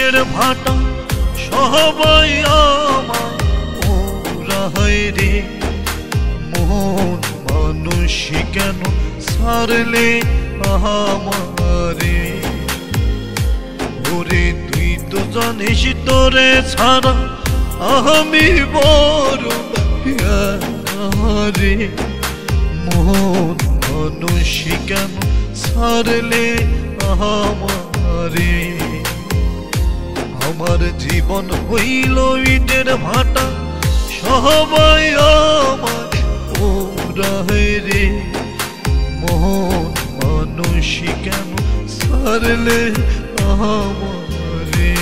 ইটের ভাটা সবাই আমায় পোড়ায় রে। মন মানুষই কেন ছাড়লে আমারে? ওরে তুই তো জানিস তোরে ছাড়া আমি বড় রে। মন মানুষই কেন ছাড়লে আমারে? আমার জীবন হইল ইটের ভাটা সবাই আমায় পোড়ায় রে। মন মানুষই কেন ছাড়লে আমারে?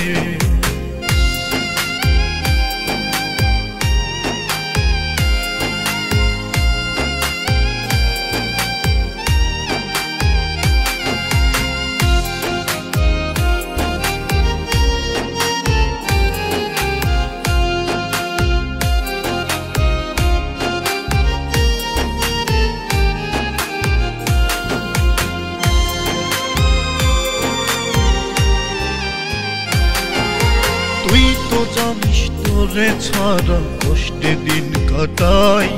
তুই তো জানিস তোরে ছাড়া কষ্টে দিন কাটাই,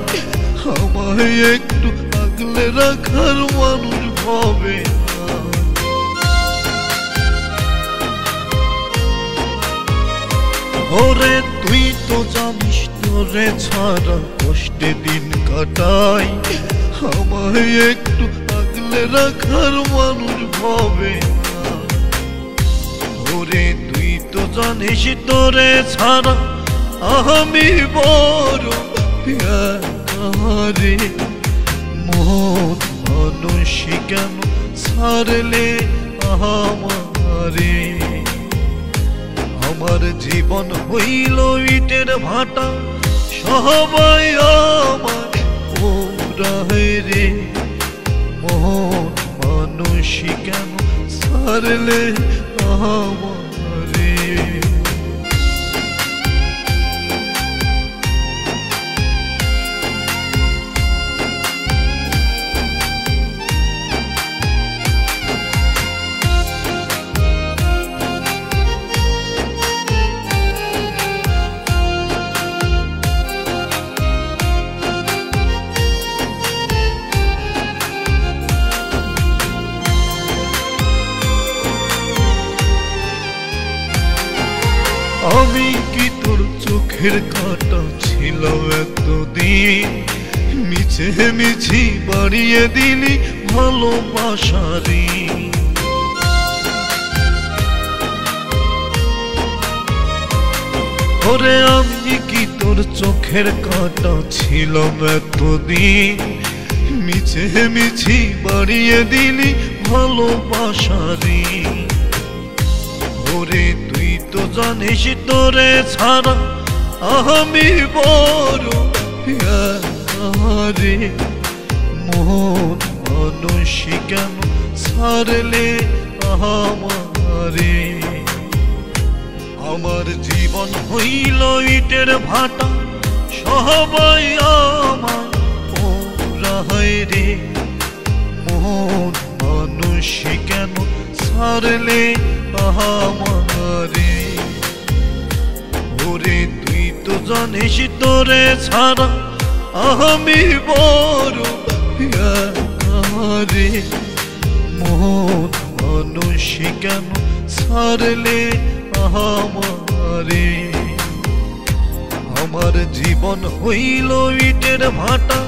আমায় একটু আগলে রাখার মানুষ হবে না। ওরে তুই তো জানিস তোরে ছাড়া কষ্টে দিন কাটাই, আমায় একটু আগলে রাখার মানুষ হবে না। ওরে তুই তো জানিস তোরে ছাড়া আমি বড় রে। মন মানুষই কেন ছাড়লে আমারে? আমার জীবন হইল ইটের ভাটা সবাই আমায় পোড়ায় রে। মন মানুষই কেন ছাড়লে আমারে? আমি কি তোর চোখের কাঁটা ছিল এতদিন? মিছে মিছি বাড়িয়ে দিলি ভালোবাসারি। ওরে আমি কি তোর চোখের কাঁটা ছিল এতদিন? মিছে মিছি বাড়িয়ে দিলি ভালোবাসারি। ওরে তুই তো জানিস তোরে ছাড়া আমি বড় রে। মন মানুষই কেন ছাড়লে আমারে? আমার জীবন হইল ইটের ভাটা সবাই আমায় পোড়ায় রে। মন মানুষই কেন ছাড়লে আমারে? ওরে তুই তো জানিস তোরে ছাড়া আমি বড় রে। মন মানুষই কেন ছাড়লে আমারে? আমার জীবন হইল ইটের ভাটা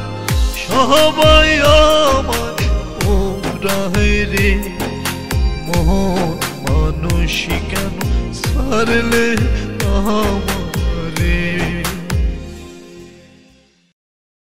সবাই আমায় পোড়ায় রে। মন মানুষই কেন ছাড়লে আমারে?